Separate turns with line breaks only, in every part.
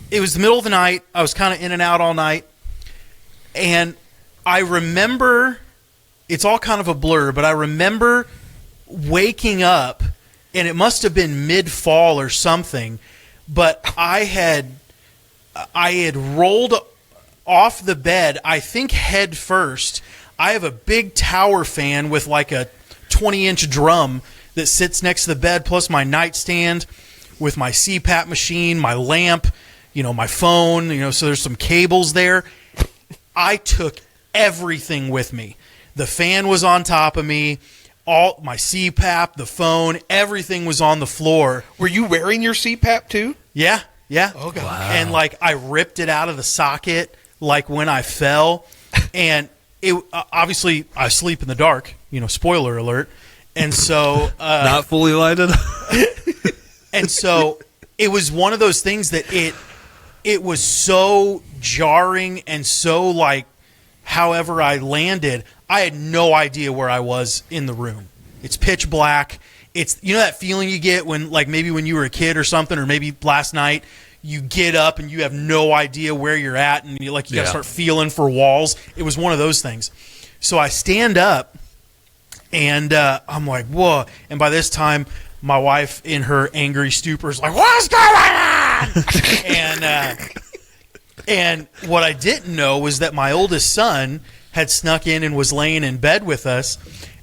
it was the middle of the night. I was kind of in and out all night. And I remember, it's all kind of a blur, but I remember waking up, and it must have been mid-fall or something, but I had rolled off the bed, I think head first. I have a big tower fan with like a 20-inch drum that sits next to the bed, plus my nightstand with my CPAP machine, my lamp, my phone, so there's some cables there. I took everything with me. The fan was on top of me, all my CPAP, the phone, everything was on the floor.
Were you wearing your CPAP too?
Yeah.
Oh, God.
Wow. And I ripped it out of the socket when I fell, and it obviously I sleep in the dark, spoiler alert. And so
not fully lighted.
And so it was one of those things that it was so jarring and so however I landed, I had no idea where I was in the room. It's pitch black. It's that feeling you get when maybe when you were a kid or something, or maybe last night you get up and you have no idea where you're at, and you got to start feeling for walls. It was one of those things. So I stand up, and I'm like, whoa. And by this time, my wife, in her angry stupor, is like, what's going on? And what I didn't know was that my oldest son had snuck in and was laying in bed with us.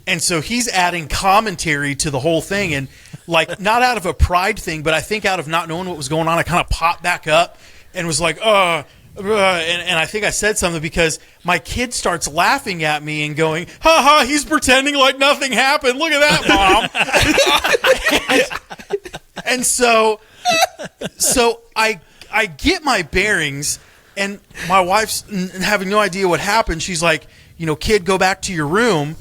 And so he's adding commentary to the whole thing. And not out of a pride thing, but I think out of not knowing what was going on, I kind of popped back up and was like, and I think I said something because my kid starts laughing at me and going, ha ha, he's pretending like nothing happened. Look at that, Mom. and so I get my bearings, and my wife's having no idea what happened. She's like, kid, go back to your room.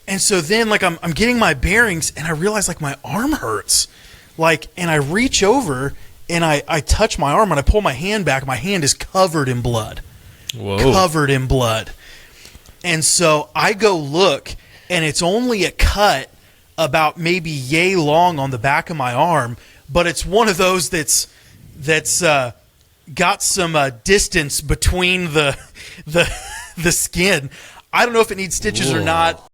And so then I'm getting my bearings, and I realize my arm hurts. And I reach over and I touch my arm and I pull my hand back. My hand is covered in blood.
Whoa.
Covered in blood. And so I go look, and it's only a cut about maybe yay long on the back of my arm, but it's one of those that's got some distance between the skin. I don't know if it needs stitches or not.